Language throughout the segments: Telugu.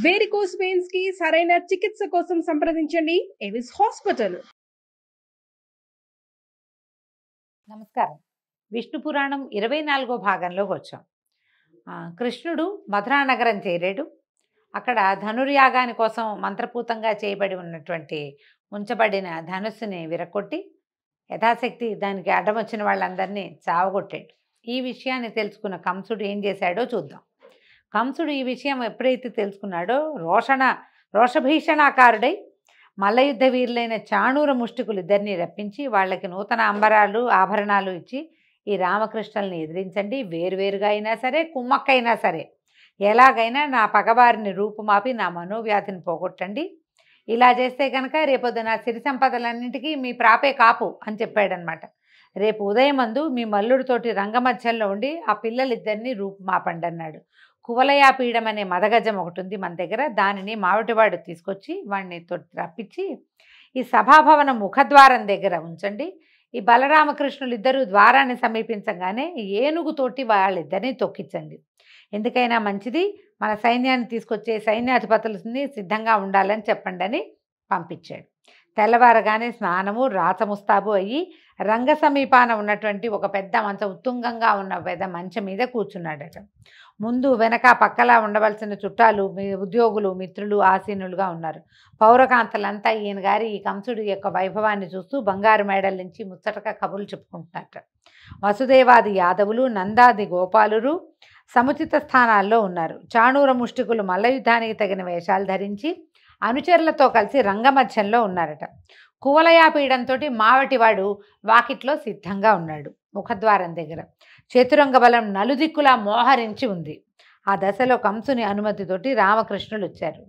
వేరికోస్ వెయిన్స్ కి సరైన చికిత్స కోసం సంప్రదించండి ఎవిస్ హాస్పిటల్. నమస్కారం. విష్ణు పురాణం 24వ భాగంలోకి వచ్చాం. కృష్ణుడు మధురానగరం చేరాడు. అక్కడ ధనుర్యాగాని కోసం మంత్రపూతంగా చేయబడి ఉన్నటువంటి ఉంచబడిన ధనుస్సుని విరగొట్టి యథాశక్తి దానికి అడ్డం వచ్చిన వాళ్ళందరినీ చావగొట్టాడు. ఈ విషయాన్ని తెలుసుకున్న కంసుడు ఏం చేశాడో చూద్దాం. కంసుడు ఈ విషయం ఎప్పుడైతే తెలుసుకున్నాడో రోషభీషణాకారుడై మల్లయుద్ధ వీరులైన చాణూర ముష్టికులు ఇద్దరిని రప్పించి వాళ్ళకి నూతన అంబరాలు ఆభరణాలు ఇచ్చి ఈ రామకృష్ణుల్ని ఎదిరించండి, వేరువేరుగా అయినా సరే కుమ్మక్కైనా సరే ఎలాగైనా నా పగవారిని రూపుమాపి నా మనోవ్యాధిని పోగొట్టండి, ఇలా చేస్తే కనుక రేపొద్దున సిరి సంపదలన్నింటికీ మీ ప్రాపే కాపు అని చెప్పాడనమాట. రేపు ఉదయమందు మీ మల్లుడితోటి రంగమధ్యంలో ఉండి ఆ పిల్లలిద్దరినీ రూపుమాపండి అన్నాడు. కువలయాపీఠం అనే మదగజం ఒకటి ఉంది మన దగ్గర, దానిని మావిటివాడు తీసుకొచ్చి వాడిని రప్పించి ఈ సభాభవనం ముఖద్వారం దగ్గర ఉంచండి. ఈ బలరామకృష్ణులు ఇద్దరు ద్వారాన్ని సమీపించగానే ఏనుగుతోటి వాళ్ళిద్దరిని తొక్కించండి. ఎందుకైనా మంచిది, మన సైన్యాన్ని తీసుకొచ్చే సైన్యాధిపతులని సిద్ధంగా ఉండాలని చెప్పండి అని పంపించాడు. తెల్లవారగానే స్నానము రాచముస్తాబు అయ్యి రంగ సమీపాన ఉన్నటువంటి ఒక పెద్ద మంచం, ఉత్తుంగంగా ఉన్న పెద్ద మంచం మీద కూర్చున్నాడట. ముందు వెనక పక్కలా ఉండవలసిన చుట్టాలు ఉద్యోగులు మిత్రులు ఆసీనులుగా ఉన్నారు. పౌరకాంతలంతా ఈయన గారి ఈ కంసుడి యొక్క వైభవాన్ని చూస్తూ బంగారు మేడల నుంచి ముచ్చటగా కబుర్లు చెప్పుకుంటున్నట్ట. వసుదేవాది యాదవులు నందాది గోపాలురు సముచిత స్థానాల్లో ఉన్నారు. చాణూర ముష్టికులు మల్లయుద్ధానికి తగిన వేషాలు ధరించి అనుచరులతో కలిసి రంగమధ్యంలో ఉన్నారట. కువలయాపీడంతో మావటివాడు వాకిట్లో సిద్ధంగా ఉన్నాడు. ముఖద్వారం దగ్గర చతురంగ బలం నలుదిక్కులా మోహరించి ఉంది. ఆ దశలో కంసుని అనుమతితోటి రామకృష్ణులు వచ్చారు.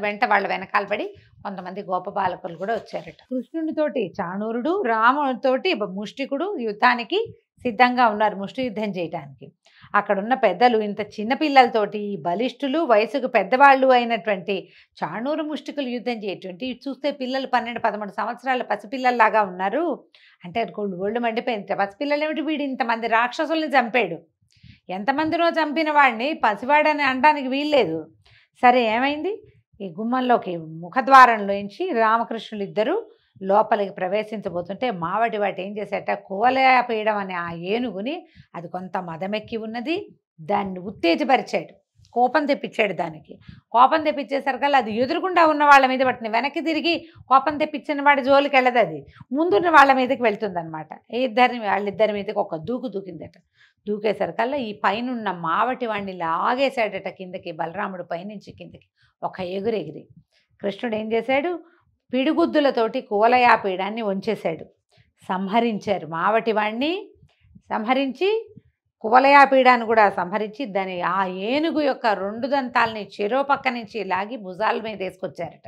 వెంట వాళ్ళ వెనకాల పడి కొంతమంది గోపబాలకులు కూడా వచ్చారట. కృష్ణునితోటి చాణూరుడు, రాముడితోటి ముష్టికుడు యుద్ధానికి సిద్ధంగా ఉన్నారు, ముష్టి యుద్ధం చేయటానికి. అక్కడున్న పెద్దలు ఇంత చిన్నపిల్లలతోటి బలిష్ఠులు వయసుకు పెద్దవాళ్ళు అయినటువంటి చాణూరు ముష్టికులు యుద్ధం చేయటువంటి చూస్తే పిల్లలు 12-13 సంవత్సరాల పసిపిల్లల్లాగా ఉన్నారు. అంటే ఒళ్ళు మండిపోయింది. పసిపిల్లలు ఏమిటి, వీడు ఇంతమంది రాక్షసుల్ని చంపాడు, ఎంతమందినో చంపిన వాడిని పసివాడని అనడానికి వీల్లేదు. సరే ఏమైంది, ఈ గుమ్మంలోకి ముఖద్వారంలోంచి రామకృష్ణులు ఇద్దరు లోపలికి ప్రవేశించబోతుంటే మావటి వాటి ఏం చేసేట, కువలయాపీఠం అనే ఆ ఏనుగుని అది కొంత మదమెక్కి ఉన్నది, దాన్ని ఉత్తేజపరిచాడు, కోపం తెప్పించాడు. దానికి కోపం తెప్పించేసరికల్లా అది ఎదురుగుండా ఉన్న వాళ్ళ మీద పట్టిన వెనక్కి తిరిగి కోపం తెప్పించిన వాడి జోలికి వెళ్ళదు, అది ముందున్న వాళ్ళ మీదకి వెళ్తుందనమాట. వాళ్ళిద్దరి మీదకి ఒక దూకిందట. దూకేసరికల్లా ఈ పైనున్న మావటి వాడిని లాగేశాడట కిందకి. బలరాముడు పైనుంచి కిందకి ఒక ఎగిరి కృష్ణుడు ఏం చేశాడు, పిడిగుద్దులతోటి కువలయాపీఠాన్ని వంచేశాడు. సంహరించారు మావటి వాడిని, సంహరించి కువలయాపీఠాన్ని కూడా సంహరించి దాని ఆ ఏనుగు యొక్క 2 దంతాలని చెరో పక్క నుంచి లాగి భుజాల మీద వేసుకొచ్చారట.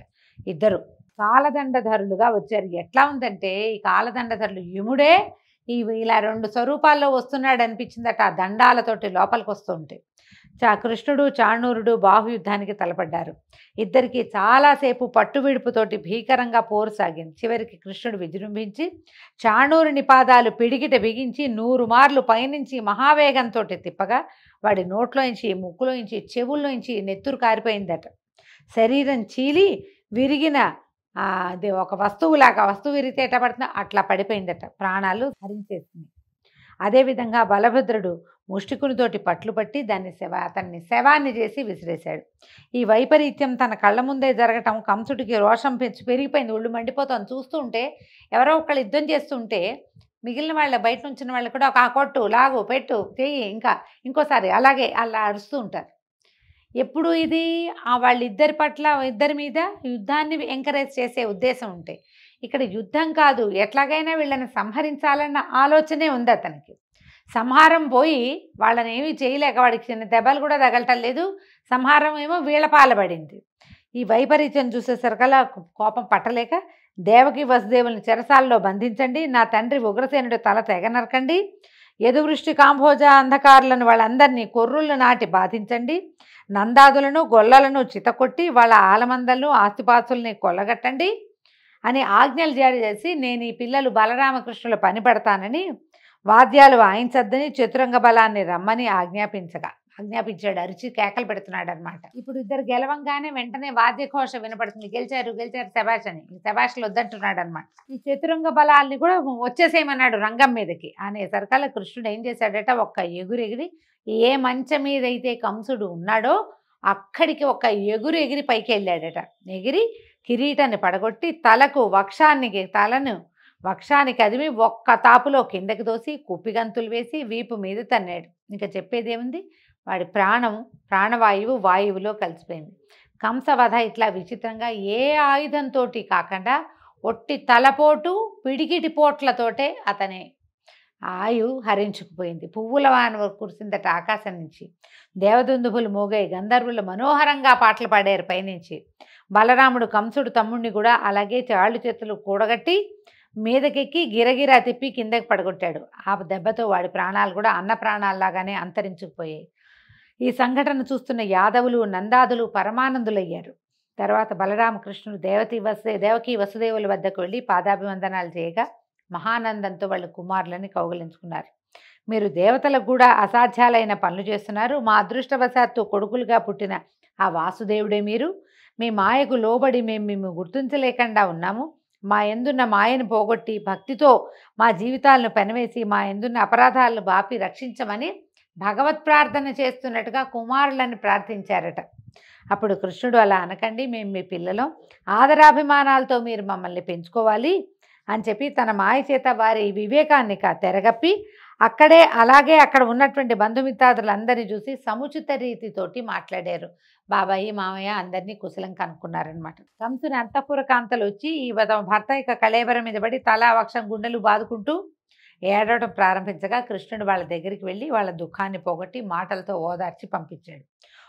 ఇద్దరు కాలదండధరులుగా వచ్చారు. ఎట్లా ఉందంటే ఈ కాలదండధరులు యముడే ఇలా 2 స్వరూపాల్లో వస్తున్నాడు అనిపించిందట. ఆ దండాలతోటి లోపలికి వస్తూ ఉంటే కృష్ణుడు చాణూరుడు బాహుయుద్ధానికి తలపడ్డారు. ఇద్దరికి చాలాసేపు పట్టువిడుపుతోటి భీకరంగా పోరు సాగింది. చివరికి కృష్ణుడు విజృంభించి చాణూరుని పాదాలు పిడికిట బిగించి 100 మార్లు పైనుంచి మహావేగంతో తిప్పగా వాడి నోట్లోంచి ముక్కులోంచి చెవుల్లోంచి నెత్తురు కారిపోయిందట. శరీరం చీలి విరిగిన అది ఒక వస్తువులాగా, వస్తువు విరిగితే ఎట్లా పడుతుందో అట్లా పడిపోయిందట, ప్రాణాలు హరించేసింది. అదేవిధంగా బలభద్రుడు ముష్టికునితోటి పట్లు పట్టి అతన్ని శవాన్ని చేసి విసిరేశాడు. ఈ వైపరీత్యం తన కళ్ళ ముందే జరగటం కంసుడికి రోషం పెరిగిపోయింది. ఒళ్ళు మండిపోతుంది. చూస్తూ ఉంటే ఎవరో ఒకళ్ళు యుద్ధం చేస్తుంటే మిగిలిన వాళ్ళ బయట నుంచిన వాళ్ళు కూడా ఒక కొట్టు లాగు పెట్టు చెయ్యి ఇంకోసారి అలాగే అలా అరుస్తూ ఉంటారు. ఎప్పుడు ఇది వాళ్ళిద్దరి పట్ల ఇద్దరి మీద యుద్ధాన్ని ఎంకరేజ్ చేసే ఉద్దేశం ఉంటే ఇక్కడ యుద్ధం కాదు, ఎట్లాగైనా వీళ్ళని సంహరించాలన్న ఆలోచనే ఉంది అతనికి. సంహారం పోయి వాళ్ళని ఏమీ చేయలేక వాడికి చిన్న దెబ్బలు కూడా తగలటం లేదు, సంహారం ఏమో వీళ్ళ పాలబడింది. ఈ వైపరీత్యం చూసేసరికల్లా కోపం పట్టలేక దేవకి వసుదేవుల్ని చెరసాలలో బంధించండి, నా తండ్రి ఉగ్రసేనుడి తల తెగ నరకండి, యదువృష్టి కాంభోజ అంధకారులను వాళ్ళందరినీ కొర్రుళ్ళు నాటి బాధించండి, నందాదులను గొల్లలను చితకొట్టి వాళ్ళ ఆలమందలను ఆస్తిపాస్తుల్ని కొల్లగట్టండి అని ఆజ్ఞలు జారీ చేసి నేను ఈ పిల్లలు బలరామకృష్ణుల పని పడతానని వాద్యాలు వాయించద్దని చతురంగ బలాన్ని రమ్మని ఆజ్ఞాపించాడు, అరిచి కేకలు పెడుతున్నాడు అనమాట. ఇప్పుడు ఇద్దరు గెలవంగానే వెంటనే వాద్యఘోష వినపడుతుంది, గెలిచారు గెలిచారు శభాష్ అని. శభాష్లు వద్దంటున్నాడు అనమాట. ఈ చతురంగ బలాల్ని కూడా వచ్చేసేయమన్నాడు రంగం మీదకి అనేసరికల్లా కృష్ణుడు ఏం చేశాడట, ఒక్క ఎగురెగిరి ఏ మంచం మీద అయితే కంసుడు ఉన్నాడో అక్కడికి ఒక ఎగురు ఎగిరి పైకి వెళ్ళాడట. ఎగిరి కిరీటాన్ని పడగొట్టి వక్షానికి అదిమి ఒక్క తాపులో కిందకి దోసి కుప్పిగంతులు వేసి వీపు మీద తన్నాడు. ఇంకా చెప్పేదేముంది, వాడి ప్రాణవాయువు వాయువులో కలిసిపోయింది. కంసవధ ఇట్లా విచిత్రంగా ఏ ఆయుధంతో కాకుండా ఒట్టి తలపోటు పిడికిటి పోట్లతోటే అతని ఆయు హరించుకుపోయింది. పువ్వుల వాన కురిసిందట ఆకాశం నుంచి. దేవదుందుభులు మోగాయి, గంధర్వులు మనోహరంగా పాటలు పాడారు పైనుంచి. బలరాముడు కంసుడు తమ్ముడిని కూడా అలాగే చాళ్ళు చేతులు కూడగట్టి మీదకెక్కి గిరగిరా తిప్పి కిందకి పడగొట్టాడు. ఆ దెబ్బతో వాడి ప్రాణాలు కూడా అన్న ప్రాణాల్లాగానే అంతరించుకుపోయాయి. ఈ సంఘటన చూస్తున్న యాదవులు నందాదులు పరమానందులయ్యారు. తర్వాత బలరామకృష్ణుడు దేవకీ వసుదేవుల వద్దకు వెళ్ళి పాదాభివందనాలు చేయగా మహానందంతో వాళ్ళ కుమారులని కౌగిలించుకున్నారు. మీరు దేవతలకు కూడా అసాధ్యాలైన పనులు చేస్తున్నారు. మా అదృష్టవశాత్తు కొడుకులుగా పుట్టిన ఆ వాసుదేవుడే మీరు. మీ మాయకు లోబడి మేము గుర్తించలేకుండా ఉన్నాము. మా ఎందున్న మాయను పోగొట్టి భక్తితో మా జీవితాలను పెనవేసి మా ఎందున్న అపరాధాలను బాపి రక్షించమని భగవత్ ప్రార్థన చేస్తున్నట్టుగా కుమారులని ప్రార్థించారట. అప్పుడు కృష్ణుడు అలా అనకండి, మేము మీ పిల్లలం, ఆదరాభిమానాలతో మీరు మమ్మల్ని పెంచుకోవాలి అని చెప్పి తన మాయ చేత వారి వివేకాన్ని తెరగప్పి అలాగే అక్కడ ఉన్నటువంటి బంధుమిత్రాదులందరినీ చూసి సముచిత రీతితోటి మాట్లాడారు. బాబాయి మామయ్య అందరినీ కుశలం కనుక్కున్నారనమాట. కంసుని అంతఃపుర కాంతలు వచ్చి ఈ భర్త ఇక కళేబరం మీద పడి తలా వక్షం గుండెలు బాదుకుంటూ ఏడవడం ప్రారంభించగా కృష్ణుడు వాళ్ళ దగ్గరికి వెళ్ళి వాళ్ళ దుఃఖాన్ని పోగొట్టి మాటలతో ఓదార్చి పంపించాడు.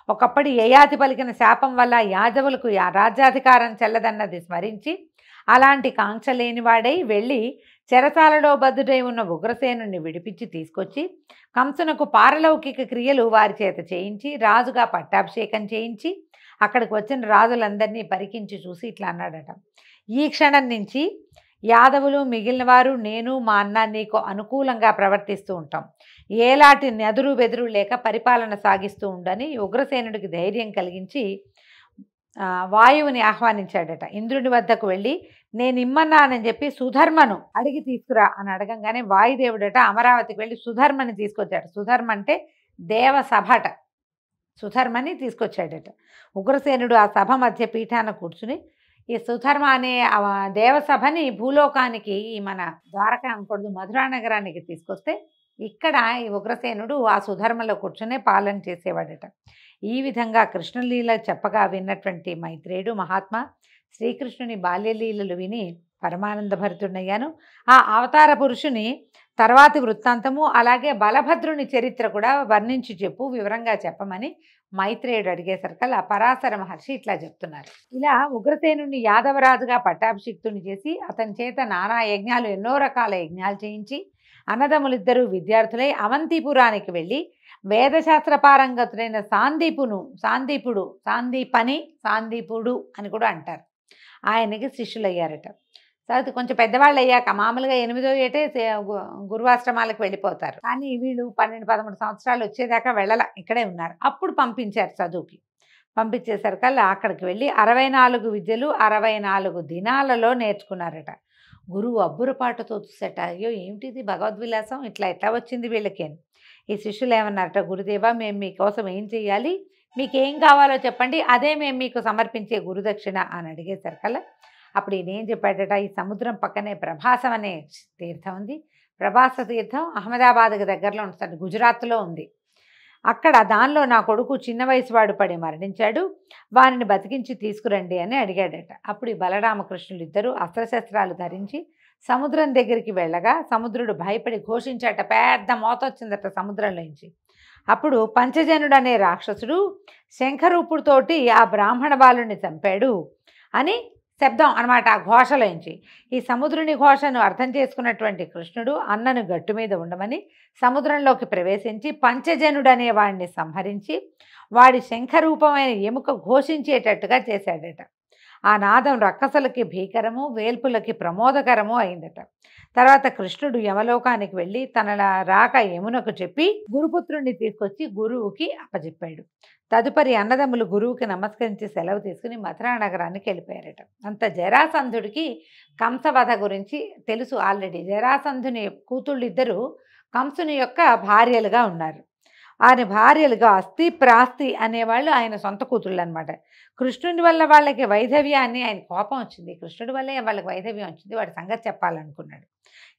ఒకప్పటి యయాతి పలికిన శాపం వల్ల యాదవులకు రాజ్యాధికారం చెల్లదన్నది స్మరించి అలాంటి కాంక్ష లేనివాడై వెళ్ళి చెరసాలలో బద్ధుడై ఉన్న ఉగ్రసేనుని విడిపించి తీసుకొచ్చి కంసునకు పారలౌకిక క్రియలు వారి చేత చేయించి రాజుగా పట్టాభిషేకం చేయించి అక్కడికి వచ్చిన రాజులందరినీ పరికించి చూసి ఇట్లా అన్నాడట, ఈ క్షణం నుంచి యాదవులు మిగిలిన వారు నేను మా అన్న నీకు అనుకూలంగా ప్రవర్తిస్తూ ఉంటాం. ఏలాంటి నెదురు బెదురు లేక పరిపాలన సాగిస్తూ ఉండని ఉగ్రసేనుడికి ధైర్యం కలిగించి వాయువుని ఆహ్వానించాడట. ఇంద్రుడి వద్దకు వెళ్ళి నేను ఇమ్మన్నానని చెప్పి సుధర్మను అడిగి తీసుకురా అని అడగంగానే వాయుదేవుడట అమరావతికి వెళ్ళి సుధర్మని తీసుకొచ్చాడు. సుధర్మ అంటే దేవసభట. సుధర్మని తీసుకొచ్చాడట. ఉగ్రసేనుడు ఆ సభ మధ్య పీఠాన కూర్చుని ఈ సుధర్మ అనే దేవసభని భూలోకానికి మన ద్వారకా అనకూడదు మధురా నగరానికి తీసుకొస్తే ఇక్కడ ఈ ఉగ్రసేనుడు ఆ సుధర్మలో కూర్చునే పాలన చేసేవాడట. ఈ విధంగా కృష్ణలీల చెప్పగా విన్నటువంటి మైత్రేయుడు మహాత్మా శ్రీకృష్ణుని బాల్యలీలలు విని పరమానంద భరితుడయ్యాను. ఆ అవతార పురుషుని తర్వాతి వృత్తాంతము అలాగే బలభద్రుని చరిత్ర కూడా వర్ణించి చెప్పు, వివరంగా చెప్పమని మైత్రేయుడు అడిగేసరికల్లా పరాశర మహర్షి ఇట్లా చెప్తున్నారు. ఇలా ఉగ్రసేనుని యాదవరాజుగా పట్టాభిషిక్తుని చేసి అతని చేత నానా యజ్ఞాలు ఎన్నో రకాల యజ్ఞాలు చేయించి అన్నదమ్ములిద్దరూ విద్యార్థులై అవంతిపురానికి వెళ్ళి వేదశాస్త్ర పారంగతుడైన సాందీపుడు అని కూడా అంటారు, ఆయనకి శిష్యులయ్యారట. తర్వాత కొంచెం పెద్దవాళ్ళు అయ్యాక మామూలుగా 8వ ఏటే గురువాశ్రమాలకు వెళ్ళిపోతారు. కానీ వీళ్ళు 12-13 సంవత్సరాలు వచ్చేదాకా వెళ్ళాల, ఇక్కడే ఉన్నారు. అప్పుడు పంపించారు చదువుకి. పంపించేసరికల్లా అక్కడికి వెళ్ళి 64 విద్యలు 64 దినాలలో నేర్చుకున్నారట. గురువు అబ్బురపాటుతో చూసేట, అయ్యో ఏమిటిది భగవద్విలాసం, ఇట్లా వచ్చింది వీళ్ళకి అని. ఈ శిష్యులు ఏమన్నారట, గురుదేవా మేము మీకోసం ఏం చెయ్యాలి, మీకేం కావాలో చెప్పండి, అదే మేము మీకు సమర్పించే గురుదక్షిణ అని అడిగేసరికల్లా అప్పుడు ఈయన ఏం చెప్పాడట, ఈ సముద్రం పక్కనే ప్రభాసం అనే తీర్థం ఉంది. ప్రభాస తీర్థం అహ్మదాబాద్కి దగ్గరలో ఉంటుంది, గుజరాత్లో ఉంది. అక్కడ దానిలో నా కొడుకు చిన్న వయసు వాడు పడి మరణించాడు, వారిని బతికించి తీసుకురండి అని అడిగాడట. అప్పుడు ఈ బలరామకృష్ణులు ఇద్దరు అస్త్రశస్త్రాలు ధరించి సముద్రం దగ్గరికి వెళ్ళగా సముద్రుడు భయపడి ఘోషించాట, పెద్ద మోత వచ్చిందట సముద్రంలోంచి. అప్పుడు పంచజనుడు అనే రాక్షసుడు శంఖరూపుడితోటి ఆ బ్రాహ్మణ బాలుని చంపాడు అని శబ్దం అనమాట ఆ ఘోషలోంచి. ఈ సముద్రుని ఘోషను అర్థం చేసుకున్నటువంటి కృష్ణుడు అన్నను గట్టు మీద ఉండమని సముద్రంలోకి ప్రవేశించి పంచజనుడు అనే వాడిని సంహరించి వాడి శంఖరూపమైన ఎముక ఘోషించేటట్టుగా చేశాడట. ఆ నాదం రక్కసులకి భీకరము, వేల్పులకి ప్రమోదకరము అయిందట. తర్వాత కృష్ణుడు యమలోకానికి వెళ్ళి తన రాక యమునకు చెప్పి గురుపుత్రుణ్ణి తీసుకొచ్చి గురువుకి అప్పచెప్పాడు. తదుపరి అన్నదమ్ములు గురువుకి నమస్కరించి సెలవు తీసుకుని మథురా నగరానికి వెళ్ళిపోయారట. అంత జరాసంధుడికి కంసవధ గురించి తెలుసు ఆల్రెడీ. జరాసంధుని కూతుళ్ళు ఇద్దరు కంసుని యొక్క భార్యలుగా ఉన్నారు. ఆయన భార్యలుగా అస్థి ప్రాస్తి అనేవాళ్ళు ఆయన సొంత కూతుళ్ళు అనమాట. కృష్ణుడి వల్ల వాళ్ళకి వైధవ్యాన్ని, ఆయన కోపం వచ్చింది, కృష్ణుడి వల్లే వాళ్ళకి వైధవ్యం వచ్చింది, వాడి సంగతి చెప్పాలనుకున్నాడు.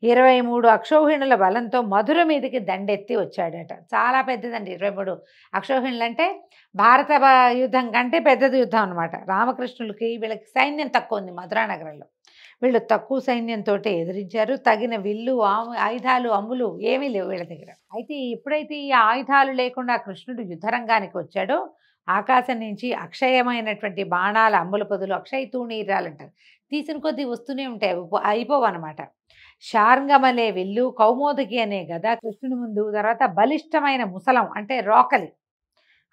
23 అక్షౌహిణుల బలంతో మధుర మీదకి దండెత్తి వచ్చాడట. చాలా పెద్దదండి 23 అక్షౌహిణులు అంటే భారత యుద్ధం కంటే పెద్దది యుద్ధం అనమాట. రామకృష్ణులకి వీళ్ళకి సైన్యం తక్కువ ఉంది మధురా నగరంలో. వీళ్ళు తక్కువ సైన్యంతో ఎదిరించారు. తగిన విల్లు, ఆయుధాలు, అమ్ములు ఏమీ లేవు వీళ్ళ దగ్గర. అయితే ఎప్పుడైతే ఈ ఆయుధాలు లేకుండా కృష్ణుడు యుద్ధరంగానికి వచ్చాడో ఆకాశం నుంచి అక్షయమైనటువంటి బాణాల అమ్ముల పొదులు, అక్షయ తూణీరాలంటారు, తీసిన కొద్దీ వస్తూనే ఉంటాయి, అయిపోవు అనమాట. శార్ంగమలే విల్లు, కౌమోదకి అనే గద కృష్ణుని ముందు, తర్వాత బలిష్టమైన ముసలం అంటే రోకలి,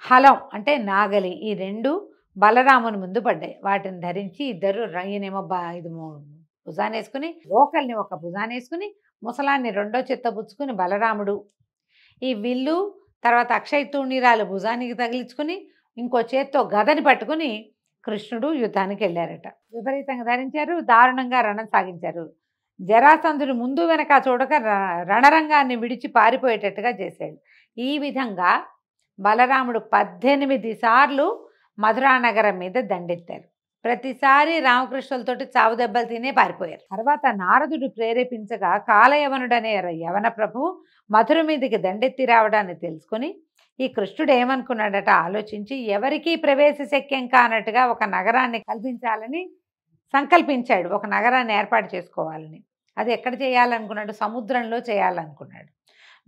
హలం అంటే నాగలి, ఈ రెండు బలరాముని ముందు పడ్డాయి. వాటిని ధరించి ఇద్దరు, ఈయనేమో ఇది భుజానేసుకుని, రోకల్ని ఒక భుజానేసుకుని, ముసలాన్ని రెండో చేత్తో పుచ్చుకుని బలరాముడు ఈ విల్లు, తర్వాత అక్షయ తూణీరాలు భుజానికి తగిలించుకుని ఇంకో చేత్తో గదని పట్టుకుని కృష్ణుడు యుద్ధానికి వెళ్ళారట. విపరీతంగా ధరించారు, దారుణంగా రణం సాగించారు. జరాసంధుడు ముందు వెనక చూడక రణరంగాన్ని విడిచి పారిపోయేటట్టుగా చేశాడు. ఈ విధంగా బలరాముడు 18 సార్లు మధురా నగరం మీద దండెత్తారు. ప్రతిసారి రామకృష్ణులతోటి చావు దెబ్బలు తినే పారిపోయారు. తర్వాత నారదుడు ప్రేరేపించగా కాలయవనుడనే యవన ప్రభువు మధుర మీదకి దండెత్తి రావడాన్ని తెలుసుకుని ఈ కృష్ణుడు ఏమనుకున్నాడట ఆలోచించి, ఎవరికీ ప్రవేశ శక్యం కానట్టుగా ఒక నగరాన్ని కల్పించాలని సంకల్పించాడు. ఒక నగరాన్ని ఏర్పాటు చేసుకోవాలని. అది ఎక్కడ చేయాలనుకున్నాడు? సముద్రంలో చేయాలనుకున్నాడు.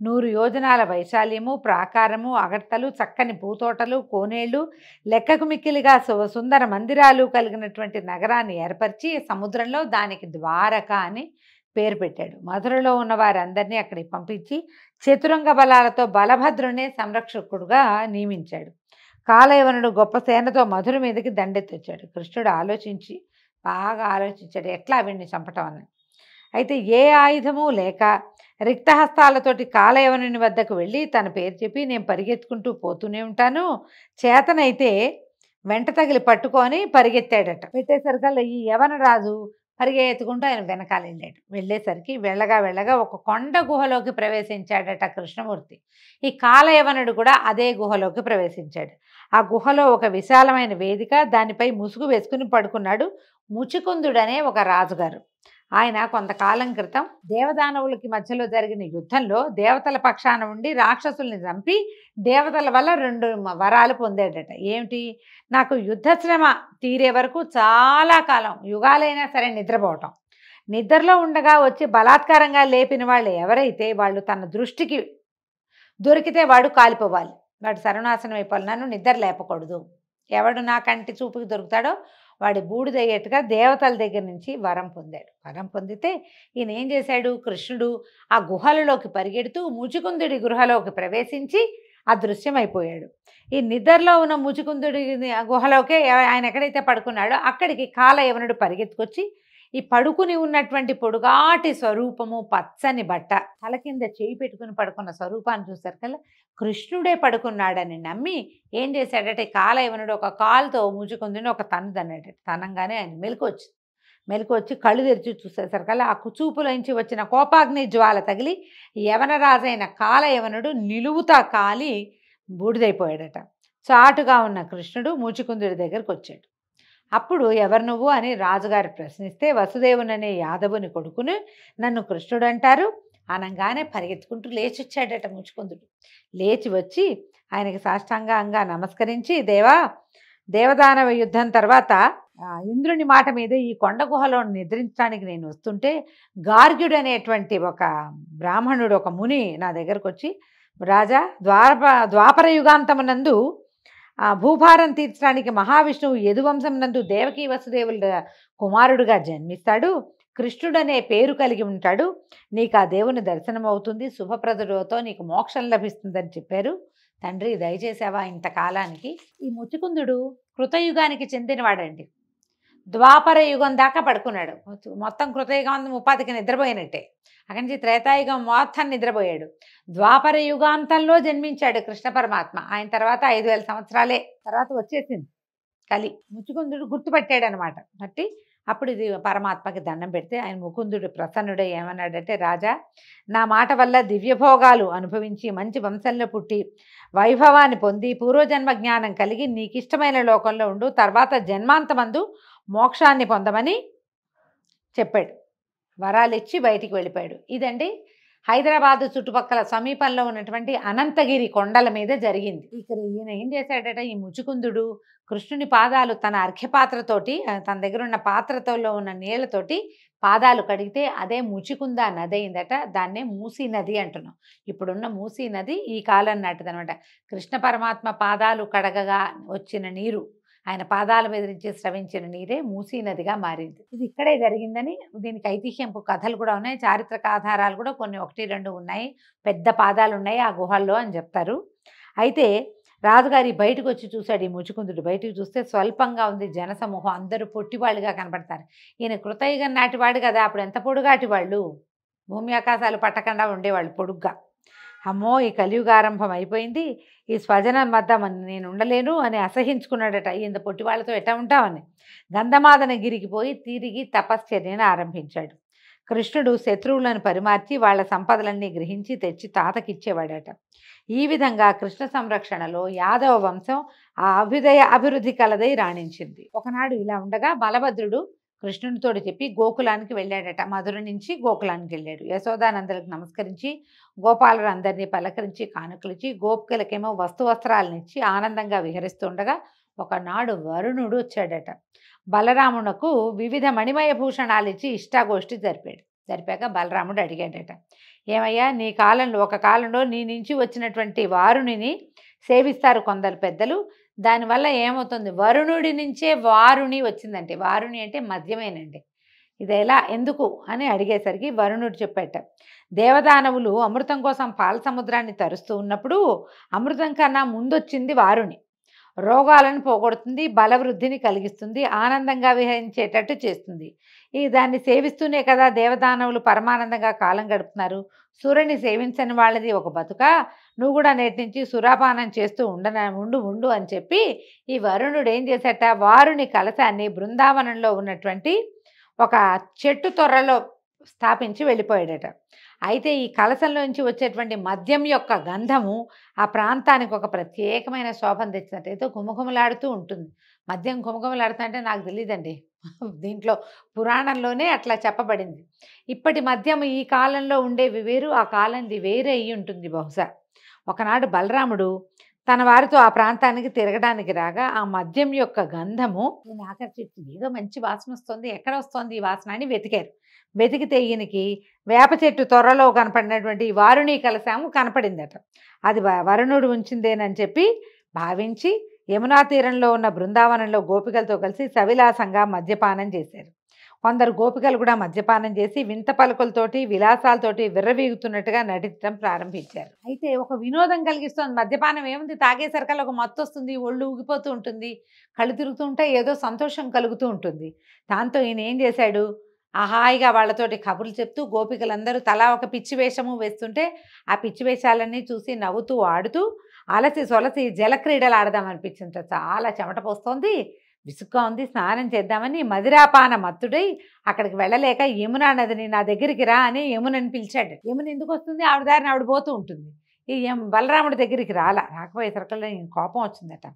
100 యోజనాల వైశాల్యము, ప్రాకారము, అగడ్తలు, చక్కని పూతోటలు, కోనేళ్లు, లెక్కకు మిక్కిలిగా సుందర మందిరాలు కలిగినటువంటి నగరాన్ని ఏర్పరిచి సముద్రంలో దానికి ద్వారక అని పేరు పెట్టాడు. మధురలో ఉన్న వారందరినీ అక్కడికి పంపించి చతురంగ బలాలతో బలభద్రునే సంరక్షకుడుగా నియమించాడు. కాలయవనుడు గొప్ప సేనతో మధుర మీదకి దండెత్తొచ్చాడు. కృష్ణుడు బాగా ఆలోచించాడు ఎట్లా వీడిని చంపటం అని. అయితే ఏ ఆయుధము లేక రిక్తహస్తాలతోటి కాలయవనుని వద్దకు వెళ్ళి తన పేరు చెప్పి, నేను పరిగెత్తుకుంటూ పోతూనే ఉంటాను, చేతనైతే వెంట తగిలి పట్టుకొని పరిగెత్తాడట. పెట్టేసరికల్లా ఈ యవన రాజు పరిగెత్తుకుంటూ ఆయన వెనకాల వెళ్ళేసరికి వెళ్ళగా ఒక కొండ గుహలోకి ప్రవేశించాడట కృష్ణమూర్తి. ఈ కాలయవనుడు కూడా అదే గుహలోకి ప్రవేశించాడు. ఆ గుహలో ఒక విశాలమైన వేదిక, దానిపై ముసుగు వేసుకుని పడుకున్నాడు ముచికుందుడనే ఒక రాజుగారు. ఆయన కొంతకాలం క్రితం దేవదానవులకి మధ్యలో జరిగిన యుద్ధంలో దేవతల పక్షాన ఉండి రాక్షసుల్ని చంపి దేవతల వల్ల 2 వరాలు పొందాడట. ఏమిటి? నాకు యుద్ధశ్రమ తీరే వరకు చాలా కాలం, యుగాలైనా సరే నిద్రపోవటం, నిద్రలో ఉండగా వచ్చి బలాత్కారంగా లేపిన వాళ్ళు ఎవరైతే వాళ్ళు తన దృష్టికి దొరికితే వాడు కాలిపోవాలి, వాడు సర్వనాశనం అయిపోవాలి, నన్ను నిద్ర లేపకూడదు. ఎవడు నా కంటి చూపుకి దొరుకుతాడో వాడి బూడిదయ్యేట్టుగా దేవతల దగ్గర నుంచి వరం పొందాడు. వరం పొందితే ఈయన ఏం చేశాడు? కృష్ణుడు ఆ గుహలలోకి పరిగెడుతూ ముచికుందుడి గుహలోకి ప్రవేశించి అదృశ్యమైపోయాడు. ఈ నిద్రలో ఉన్న ముచికుందుడి గుహలోకే ఆయన ఎక్కడైతే పడుకున్నాడో అక్కడికి కాలయవనుడు పరిగెత్తుకొచ్చి ఈ పడుకుని ఉన్నటువంటి పొడుగాటి స్వరూపము, పచ్చని బట్ట, తల కింద చేయి పెట్టుకుని పడుకున్న స్వరూపాన్ని చూశారు కదా, కృష్ణుడే పడుకున్నాడని నమ్మి ఏం చేశాడంటే కాలయవనుడు ఒక కాలుతో ముచుకుందుని ఒక తన్నదన్నాడు. తనంగానే ఆయన మెలకు వచ్చి కళ్ళు తెరిచి చూసేసరికల్లా ఆ కుచూపులోంచి వచ్చిన కోపాగ్ని జ్వాల తగిలి యవనరాజైన కాలయవనుడు నిలువుతా కాలి బూడిదైపోయాడట. చాటుగా ఉన్న కృష్ణుడు ముచుకుందుడి దగ్గరకు వచ్చాడు. అప్పుడు ఎవరు నువ్వు అని రాజుగారు ప్రశ్నిస్తే, వసుదేవుననే యాదవుని కొడుకుని నన్ను కృష్ణుడు అంటారు అనగానే పరిగెత్తుకుంటూ లేచి వచ్చాడట ముచుకుందుడు. లేచి వచ్చి ఆయనకి సాష్టాంగంగా నమస్కరించి, దేవదానవ యుద్ధం తర్వాత ఇంద్రుని మాట మీద ఈ కొండ గుహలో నిద్రించడానికి నేను వస్తుంటే గార్గ్యుడు అనేటువంటి ఒక బ్రాహ్మణుడు, ఒక ముని నా దగ్గరకు వచ్చి, రాజా, ద్వాపర యుగాంతమునందు భూభారం తీర్చడానికి మహావిష్ణువు యదువంశం నందు దేవకీ వసుదేవుల కుమారుడుగా జన్మిస్తాడు, కృష్ణుడనే పేరు కలిగి ఉంటాడు, నీకు ఆ దేవుని దర్శనం అవుతుంది, శుభప్రదుడితో నీకు మోక్షం లభిస్తుందని చెప్పారు. తండ్రి దయచేసావా ఇంతకాలానికి. ఈ ముచికుందుడు కృతయుగానికి చెందినవాడండి. ద్వాపర యుగం దాకా పడుకున్నాడు. మొత్తం కృతయుగం అంతా ముప్పాతికి నిద్రపోయినట్టే. అక్కడి నుంచి త్రేతాయుగం మొత్తం నిద్రపోయాడు. ద్వాపర యుగాంతంలో జన్మించాడు కృష్ణ పరమాత్మ. ఆయన తర్వాత 5000 సంవత్సరాలే తర్వాత వచ్చేసింది కలి. ముచుకుందుడు గుర్తుపట్టాడు అనమాట. బట్టి అప్పుడు ఇది పరమాత్మకి దండం పెడితే ఆయన ముకుందుడు ప్రసన్నుడై ఏమన్నాడంటే, రాజా, నా మాట వల్ల దివ్యభోగాలు అనుభవించి మంచి వంశంలో పుట్టి వైభవాన్ని పొంది పూర్వజన్మ జ్ఞానం కలిగి నీకు ఇష్టమైన లోకంలో ఉండు, తర్వాత జన్మాంతమందు మోక్షాన్ని పొందమని చెప్పాడు. వరాలు ఇచ్చి బయటికి వెళ్ళిపోయాడు. ఇదండి హైదరాబాదు చుట్టుపక్కల సమీపంలో ఉన్నటువంటి అనంతగిరి కొండల మీద జరిగింది. ఇక్కడ ఈయన ఏం చేశాడట, ఈ ముచుకుందుడు కృష్ణుని పాదాలు తన అర్ఘ్యపాత్రతోటి, తన దగ్గర ఉన్న పాత్రతో ఉన్న నీళ్లతోటి పాదాలు కడిగితే అదే ముచికుంద నది అయిందట. దాన్నే మూసీ నది అంటున్నాం. ఇప్పుడున్న మూసీ నది ఈ కాలం నాటిదనమాట. కృష్ణ పరమాత్మ పాదాలు కడగగా వచ్చిన నీరు, ఆయన పాదాల మీద నుంచి స్రవించిన నీరే మూసీ నదిగా మారింది. ఇది ఇక్కడే జరిగిందని దీనికి ఐతిహ్యంపు కథలు కూడా ఉన్నాయి, చారిత్రక ఆధారాలు కూడా కొన్ని 1-2 ఉన్నాయి. పెద్ద పాదాలు ఉన్నాయి ఆ గుహల్లో అని చెప్తారు. అయితే రాజుగారి బయటకు వచ్చి చూశాడు. ఈ ముచుకుందుడు బయటకు చూస్తే స్వల్పంగా ఉంది జనసమూహం, అందరూ పొట్టివాళ్ళుగా కనపడతారు. ఈయన కృతయుగం నాటివాడు కదా, అప్పుడు ఎంత పొడుగాటి వాళ్ళు, భూమి ఆకాశాలు పట్టకుండా ఉండేవాళ్ళు పొడుగ్గా. అమ్మో, ఈ కలియుగారంభం అయిపోయింది, ఈ స్వజనం వద్ద నేను ఉండలేను అని అసహించుకున్నాడట. ఇంత పొట్టి వాళ్ళతో ఎట్లా ఉంటామని గంధమాదన గిరికి పోయి తిరిగి తపశ్చర్యను ఆరంభించాడు. కృష్ణుడు శత్రువులను పరిమార్చి వాళ్ళ సంపదలన్నీ గ్రహించి తెచ్చి తాతకిచ్చేవాడట. ఈ విధంగా కృష్ణ సంరక్షణలో యాదవ వంశం ఆ అభివృద్ధి కలదై రాణించింది. ఒకనాడు ఇలా ఉండగా బలభద్రుడు కృష్ణునితోటి చెప్పి గోకులానికి వెళ్ళాడట. మధుర నుంచి గోకులానికి వెళ్ళాడు. యశోదానందలకు నమస్కరించి గోపాలుడు అందరినీ పలకరించి కానుకలిచ్చి గోపికలకేమో వస్త్రాలనిచ్చి ఆనందంగా విహరిస్తుండగా ఒకనాడు వరుణుడు వచ్చాడట. బలరామునకు వివిధ మణిమయ భూషణాలు ఇచ్చి ఇష్టాగోష్ఠి జరిపాక బలరాముడు అడిగాడట, ఏమయ్యా, ఒక కాలంలో నీ నుంచి వచ్చినటువంటి వారుణిని సేవిస్తారు కొందరు పెద్దలు, దానివల్ల ఏమవుతుంది, వరుణుడి నుంచే వారుణి వచ్చిందంటే, వారుణి అంటే మద్యమేనండి, ఇది ఎలా ఎందుకు అని అడిగేసరికి వరుణుడు చెప్పాట, దేవదానవులు అమృతం కోసం పాల సముద్రాన్ని తరుస్తూ ఉన్నప్పుడు అమృతం కన్నా ముందొచ్చింది వారుణి. రోగాలను పోగొడుతుంది, బలవృద్ధిని కలిగిస్తుంది, ఆనందంగా విహరించేటట్టు చేస్తుంది. దాన్ని సేవిస్తూనే కదా దేవదానవులు పరమానందంగా కాలం గడుపుతున్నారు. సూర్యుని సేవించని వాళ్ళది ఒక బతుక, నువ్వు కూడా నేటి నుంచి సురాపానం చేస్తూ ఉండు అని చెప్పి ఈ వరుణుడు ఏం చేశాట, వారుని కలశాన్ని బృందావనంలో ఉన్నటువంటి ఒక చెట్టు తొర్రలో స్థాపించి వెళ్ళిపోయాడట. అయితే ఈ కలశంలోంచి వచ్చేటువంటి మద్యం యొక్క గంధము ఆ ప్రాంతానికి ఒక ప్రత్యేకమైన శోభను తెచ్చినట్టు, ఏదో గుమగుమలాడుతూ ఉంటుంది. మద్యం గుమగుమలాడుతా అంటే నాకు తెలియదండి, దీంట్లో పురాణంలోనే అట్లా చెప్పబడింది. ఇప్పటి మద్యం ఈ కాలంలో ఉండేవి వేరు, ఆ కాలంది వేరే అయ్యి ఉంటుంది బహుశా. ఒకనాడు బలరాముడు తన వారితో ఆ ప్రాంతానికి తిరగడానికి రాగా ఆ మద్యం యొక్క గంధము నేను ఆకర్షించింది. ఏదో మంచి వాసన వస్తుంది, ఎక్కడ వస్తుంది ఈ వాసన అని వెతికితే ఈయనకి వేప చెట్టు త్వరలో కనపడినటువంటి వారుణి కలశాము కనపడిందట. అది వరుణుడు ఉంచిందేనని చెప్పి భావించి యమునా తీరంలో ఉన్న బృందావనంలో గోపికలతో కలిసి సవిలాసంగా మద్యపానం చేశారు. కొందరు గోపికలు కూడా మద్యపానం చేసి వింత పలుకులతోటి విలాసాలతోటి విర్రవీగుతున్నట్టుగా నటించడం ప్రారంభించారు. అయితే ఒక వినోదం కలిగిస్తుంది మద్యపానం. ఏముంది, తాగేసరికల్లా ఒక మత్తు వస్తుంది, ఒళ్ళు ఊగిపోతూ ఉంటుంది, కళ్ళు తిరుగుతూ ఉంటాయి, ఏదో సంతోషం కలుగుతూ ఉంటుంది. దాంతో ఈయన ఏం చేశాడు, హాయిగా వాళ్ళతోటి కబుర్లు చెప్తూ గోపికలందరూ తలా ఒక పిచ్చి వేషము వేస్తుంటే ఆ పిచ్చి వేషాలన్నీ చూసి నవ్వుతూ ఆడుతూ అలసి సొలసి జలక్రీడలు ఆడదామనిపించింది. చాలా చెమట పోస్తోంది, విసుగ్గా ఉంది, స్నానం చేద్దామని మదిరాపాన మత్తుడై అక్కడికి వెళ్ళలేక యమునా నదిని నా దగ్గరికి రా అని యమునని పిలిచాడు. యమున ఎందుకు వస్తుంది, ఆవిడ దారిని ఆవిడ పోతూ ఉంటుంది. ఈ బలరాముడి దగ్గరికి రాకపోయేసరికల్లా కోపం వచ్చిందట.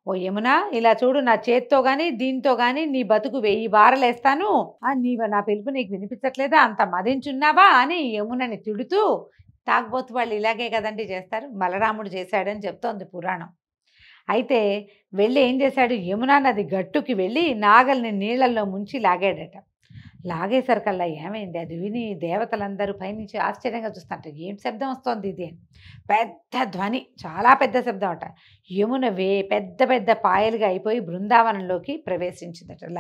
ఓ యమున, ఇలా చూడు, నా చేత్తో కానీ దీంతో కానీ నీ బతుకు 1000 బారలేస్తాను, నా పిలుపు నీకు వినిపించట్లేదా, అంత మదించున్నావా అని యమునని తిడుతూ, తాగబోతు వాళ్ళు ఇలాగే కదండి చేస్తారు, బలరాముడు చేశాడని చెప్తోంది పురాణం. అయితే వెళ్ళి ఏం చేశాడు, యమునా నది గట్టుకి వెళ్ళి నాగల్ని నీళ్లలో ముంచి లాగాడట. లాగేసరికల్లా ఏమైంది, అది విని దేవతలందరూ పైనుంచి ఆశ్చర్యంగా చూస్తారట. ఏం శబ్దం వస్తోంది ఇది, పెద్ద ధ్వని, చాలా పెద్ద శబ్దం అట. యమున పెద్ద పెద్ద పాయలుగా అయిపోయి బృందావనంలోకి ప్రవేశించిందట.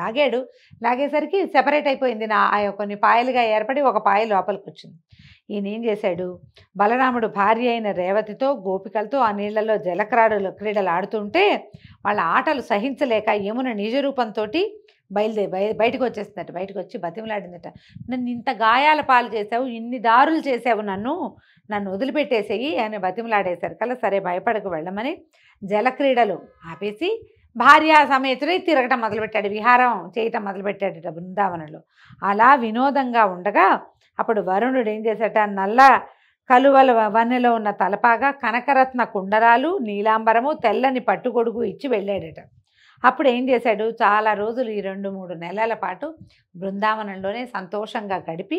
లాగేసరికి సెపరేట్ అయిపోయింది, కొన్ని పాయలుగా ఏర్పడి ఒక పాయ లోపలికి వచ్చింది. ఈయన ఏం చేశాడు, బలరాముడు భార్య అయిన రేవతితో గోపికలతో ఆ నీళ్లలో క్రీడలు ఆడుతుంటే వాళ్ళ ఆటలు సహించలేక యమున నిజ రూపంతో బయటకు వచ్చేస్తుందట. బయటకు వచ్చి బతిమలాడిందట, నన్ను ఇంత గాయాల పాలు చేసావు, ఇన్ని దారులు చేసావు, నన్ను వదిలిపెట్టేసేయి అని బతిమలాడేశారు కల్లా సరే భయపడకు వెళ్ళమని జలక్రీడలు ఆపేసి భార్యా సమేతుడై తిరగటం మొదలుపెట్టాడు, విహారం చేయటం మొదలుపెట్టాడట బృందావనంలో. అలా వినోదంగా ఉండగా అప్పుడు వరుణుడు ఏం చేశాట, నల్ల కలువల వన్నెలో ఉన్న తలపాగా, కనకరత్న కుండరాలు, నీలాంబరము, తెల్లని పట్టుగొడుగు ఇచ్చి వెళ్ళాడట. అప్పుడు ఏం చేశాడు, చాలా రోజులు ఈ 2-3 నెలల పాటు బృందావనంలోనే సంతోషంగా గడిపి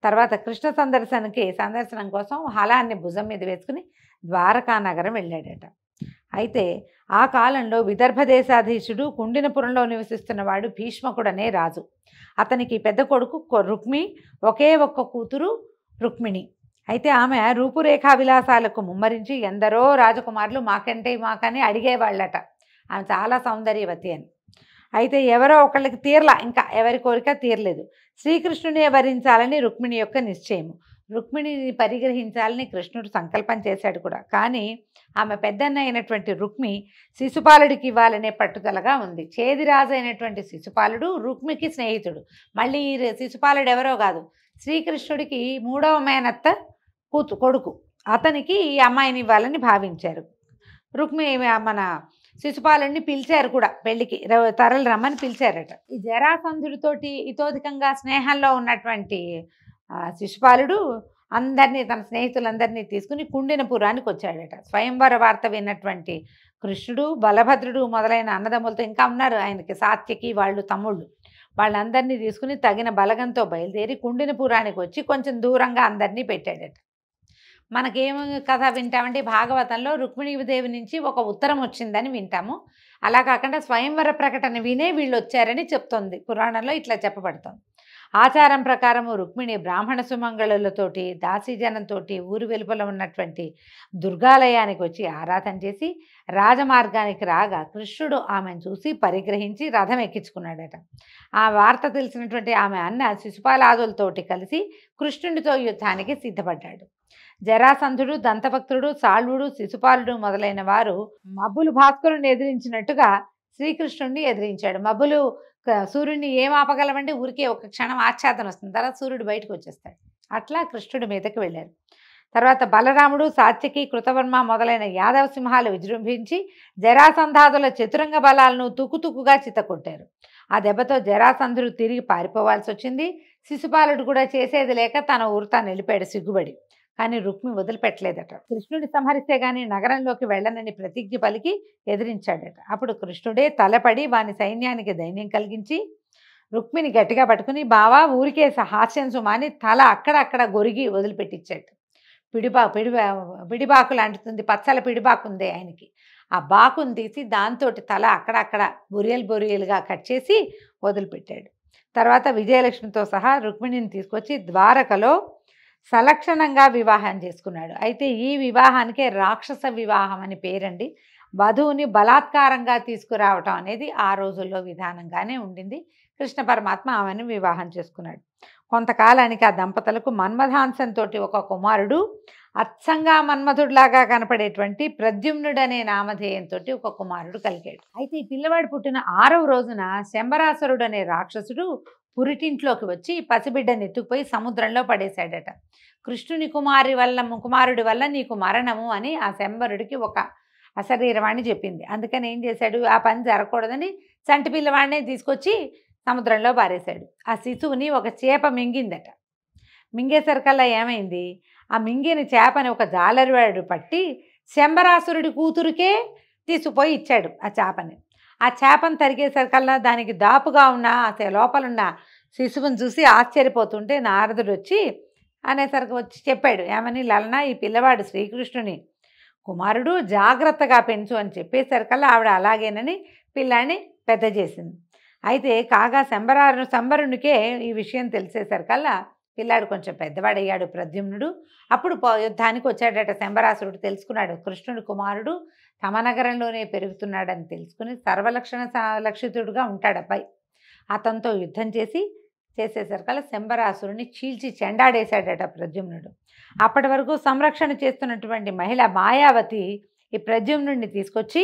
తర్వాత కృష్ణ సందర్శనం కోసం హలాన్ని భుజం మీద వేసుకుని ద్వారకా నగరం వెళ్ళాడట. అయితే ఆ కాలంలో విదర్భ దేశాధీశుడు కుండినపురంలో నివసిస్తున్నవాడు భీష్మకుడనే రాజు. అతనికి పెద్ద కొడుకు రుక్మి, ఒకే ఒక్క కూతురు రుక్మిణి. అయితే ఆమె రూపురేఖా విలాసాలకు ముమ్మరించి ఎందరో రాజకుమారులు మాకని అడిగేవాళ్ళట. ఆమె చాలా సౌందర్యవతి అని. అయితే ఎవరో ఒకళ్ళకి తీరలా, ఇంకా ఎవరి కోరిక తీరలేదు. శ్రీకృష్ణునే వరించాలని రుక్మిణి యొక్క నిశ్చయము. రుక్మిణిని పరిగ్రహించాలని కృష్ణుడు సంకల్పం చేశాడు కూడా. కానీ ఆమె పెద్దన్న అయినటువంటి రుక్మి శిశుపాలుడికి ఇవ్వాలనే పట్టుదలగా ఉంది. చేదిరాజు అయినటువంటి శిశుపాలుడు రుక్మికి స్నేహితుడు. మళ్ళీ శిశుపాలుడు ఎవరో కాదు, శ్రీకృష్ణుడికి 3వ మేనత్త కొడుకు. అతనికి ఈ అమ్మాయిని ఇవ్వాలని భావించారు. రుక్మి మన శిశుపాలుడిని పిలిచారు కూడా, పెళ్లికి తరలి రమ్మని పిలిచారట. ఈ జరాసంధుడితోటి ఇతోధికంగా స్నేహంలో ఉన్నటువంటి శిశుపాలుడు అందరినీ, తన స్నేహితులందరినీ తీసుకుని కుండినపురానికి వచ్చాడట. స్వయంవర వార్త విన్నటువంటి కృష్ణుడు, బలభద్రుడు మొదలైన అన్నదమ్ములతో ఇంకా ఉన్నారు ఆయనకి, సాత్యకి వాళ్ళు తమ్ముళ్ళు, వాళ్ళందరినీ తీసుకుని తగిన బలగంతో బయలుదేరి కుండినపురానికి వచ్చి కొంచెం దూరంగా అందరినీ పెట్టాడట. మనకేం కథ వింటామంటే భాగవతంలో రుక్మిణీదేవి నుంచి ఒక ఉత్తరం వచ్చిందని వింటాము. అలా కాకుండా స్వయంవర ప్రకటన వినే వీళ్ళు వచ్చారని చెప్తోంది పురాణంలో, ఇట్లా చెప్పబడుతోంది. ఆచారం ప్రకారము రుక్మిణి బ్రాహ్మణ సుమంగళులతోటి దాసీజనంతో ఊరు వెలుపల ఉన్నటువంటి దుర్గాలయానికి వచ్చి ఆరాధన చేసి రాజమార్గానికి రాగా కృష్ణుడు ఆమెను చూసి పరిగ్రహించి రథం ఎక్కించుకున్నాడట. ఆ వార్త తెలిసినటువంటి ఆమె అన్న శిశుపాలాదులతోటి కలిసి కృష్ణుడితో యుద్ధానికి సిద్ధపడ్డాడు. జరాసంధుడు, దంతభక్తుడు, సాళ్వుడు, శిశుపాలుడు మొదలైన వారు మబ్బులు భాస్కరుని ఎదిరించినట్టుగా శ్రీకృష్ణుడిని ఎదిరించాడు. మబ్బులు సూర్యుడిని ఏం ఆపగలమంటే ఊరికే ఒక క్షణం ఆచ్ఛాదన వస్తుంది, తర్వాత సూర్యుడు బయటకు వచ్చేస్తాడు. అట్లా కృష్ణుడి మీదకి వెళ్ళారు. తర్వాత బలరాముడు, సాత్యకి, కృతవర్మ మొదలైన యాదవ సింహాలు విజృంభించి జరాసంధాదుల చతురంగ బలాలను తుకుతుకుగా చిత్తకొట్టారు. ఆ దెబ్బతో జరాసంధుడు తిరిగి పారిపోవాల్సి వచ్చింది. శిశుపాలుడు కూడా చేసేది లేక తన ఊరు తాను వెళ్ళిపోయాడు సిగ్గుబడి. కానీ రుక్మి వదిలిపెట్టలేదట. కృష్ణుడి సంహరిస్తే గాని నగరంలోకి వెళ్ళనని ప్రతిజ్ఞ పలికి ఎదిరించాడట. అప్పుడు కృష్ణుడే తలపడి వాని సైన్యానికి ధైర్యం కలిగించి రుక్మిని గట్టిగా పట్టుకుని, బావా ఊరికే హాస్యం సుమాని తల అక్కడక్కడ గొరిగి వదిలిపెట్టించాడు. పిడిబాకు లాంటిది, పచ్చల పిడిబాకు ఉంది ఆయనకి. ఆ బాకుని తీసి దాంతో తల అక్కడక్కడ బొరియలుగా కట్ చేసి వదిలిపెట్టాడు. తర్వాత విజయలక్ష్మితో సహా రుక్మిణిని తీసుకొచ్చి ద్వారకలో సలక్షణంగా వివాహం చేసుకున్నాడు. అయితే ఈ వివాహానికే రాక్షస వివాహం అని పేరండి. వధువుని బలాత్కారంగా తీసుకురావటం అనేది ఆ రోజుల్లో విధానంగానే ఉండింది. కృష్ణ పరమాత్మ ఆమెను వివాహం చేసుకున్నాడు. కొంతకాలానికి ఆ దంపతులకు మన్మథాంశంతో ఒక కుమారుడు, అచ్చంగా మన్మధుడిలాగా కనపడేటువంటి ప్రద్యుమ్నుడనే నామధేయంతో ఒక కుమారుడు కలిగాడు. అయితే ఈ పిల్లవాడు పుట్టిన 6వ రోజున శంబరాసురుడు అనే రాక్షసుడు పురిటింట్లోకి వచ్చి పసిబిడ్డని ఎత్తుకుపోయి సముద్రంలో పడేశాడట. కృష్ణుని కుమారుడి వల్ల నీకు మరణము అని ఆ శంబరుడికి ఒక అశరీరవాణి చెప్పింది. అందుకని ఏం చేశాడు, ఆ పని జరగకూడదని చంటి పిల్లవాడినే తీసుకొచ్చి సముద్రంలో పారేశాడు. ఆ శిశువుని ఒక చేప మింగిందట. మింగేసరికల్లా ఏమైంది, ఆ మింగిన చేపని ఒక జాలరివాడు పట్టి శంబరాసురుడి కూతురికే తీసుకుపోయి ఇచ్చాడు ఆ చేపని. ఆ చేపను తరిగేసరికల్లా దానికి దాపుగా ఉన్న లోపలున్న శిశువుని చూసి ఆశ్చర్యపోతుంటే నారదుడు వచ్చి అనేసరికి వచ్చి చెప్పాడు, ఏమని, లలన ఈ పిల్లవాడు శ్రీకృష్ణుని కుమారుడు, జాగ్రత్తగా పెంచు అని చెప్పేసరికల్లా ఆవిడ అలాగేనని పిల్లాన్ని పెద్ద చేసింది. అయితే కాగా శంబరునికే ఈ విషయం తెలిసేసరికల్లా పిల్లాడు కొంచెం పెద్దవాడయ్యాడు ప్రద్యుమ్నుడు. అప్పుడు యుద్ధానికి వచ్చాడట శంబరాసురుడు. తెలుసుకున్నాడు కృష్ణుడి కుమారుడు తమ నగరంలోనే పెరుగుతున్నాడని తెలుసుకుని సర్వలక్షణ లక్షితుడుగా ఉంటాడు అబ్బాయి. అతనితో యుద్ధం చేసి చేసేసరికల్లా శంబరాసురుని చీల్చి చెండాడేశాడట ప్రద్యుమ్నుడు. అప్పటి వరకు సంరక్షణ చేస్తున్నటువంటి మహిళ మాయావతి ఈ ప్రద్యుమ్నుడిని తీసుకొచ్చి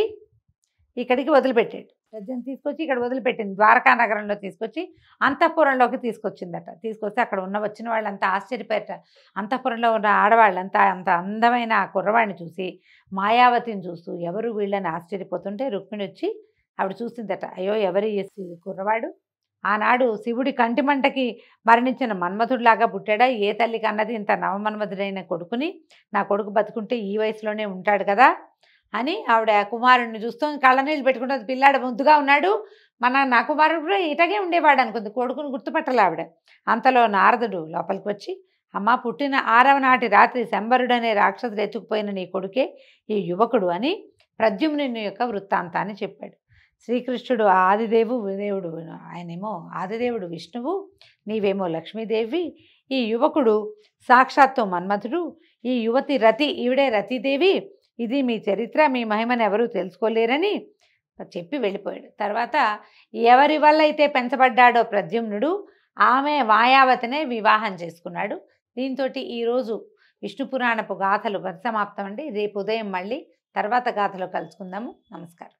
ఇక్కడికి వదిలిపెట్టాడు. ప్రద్యుమ్ని తీసుకొచ్చి ఇక్కడ వదిలిపెట్టింది. ద్వారకా నగరంలో తీసుకొచ్చి అంతఃపురంలోకి తీసుకొచ్చిందట. తీసుకొస్తే అక్కడ వచ్చిన వాళ్ళంతా ఆశ్చర్యపోయారట. అంతఃపురంలో ఉన్న ఆడవాళ్ళంతా అంత అందమైన ఆ కుర్రవాడిని చూసి మాయావతిని చూస్తూ ఎవరు వీళ్ళని ఆశ్చర్యపోతుంటే రుక్మిణి వచ్చి ఆవిడ చూసిందట. అయ్యో ఎవరి కుర్రవాడు ఆనాడు శివుడి కంటిమంటకి మరణించిన మన్మధుడిలాగా పుట్టాడా? ఏ తల్లికి అన్నది ఇంత నవమన్మధుడైన కొడుకుని నా కొడుకు బతుకుంటే ఈ వయసులోనే ఉంటాడు కదా అని ఆవిడ కుమారుడిని చూస్తూ కళ్ళనీళ్ళు పెట్టుకుంటే పిల్లాడు ముద్దుగా ఉన్నాడు, నా కుమారుడు కూడా ఇటగే ఉండేవాడు అనుకుంది. కొడుకుని గుర్తుపట్టలే ఆవిడ. అంతలో నారదుడు లోపలికి వచ్చి, అమ్మ పుట్టిన 6వ నాటి రాత్రి శంబరుడనే రాక్షసుడు ఎత్తుకుపోయిన నీ కొడుకే ఈ యువకుడు అని ప్రద్యుమ్నుని యొక్క వృత్తాంతాన్ని చెప్పాడు. శ్రీకృష్ణుడు దేవుడు, ఆయనేమో ఆదిదేవుడు విష్ణువు, నీవేమో లక్ష్మీదేవి, ఈ యువకుడు సాక్షాత్తు మన్మథుడు, ఈ యువతి రతి, ఈవిడే రతీదేవి, ఇది మీ చరిత్ర, మీ మహిమను ఎవరూ తెలుసుకోలేరని చెప్పి వెళ్ళిపోయాడు. తర్వాత ఎవరి వల్ల అయితే పెంచబడ్డాడో ప్రద్యుమ్నుడు ఆమె మాయావతినే వివాహం చేసుకున్నాడు. దీంతో ఈరోజు విష్ణు పురాణపు గాథలు పరిసమాప్తం అండి. రేపు ఉదయం మళ్ళీ తర్వాత గాథలో కలుసుకుందాము. నమస్కారం.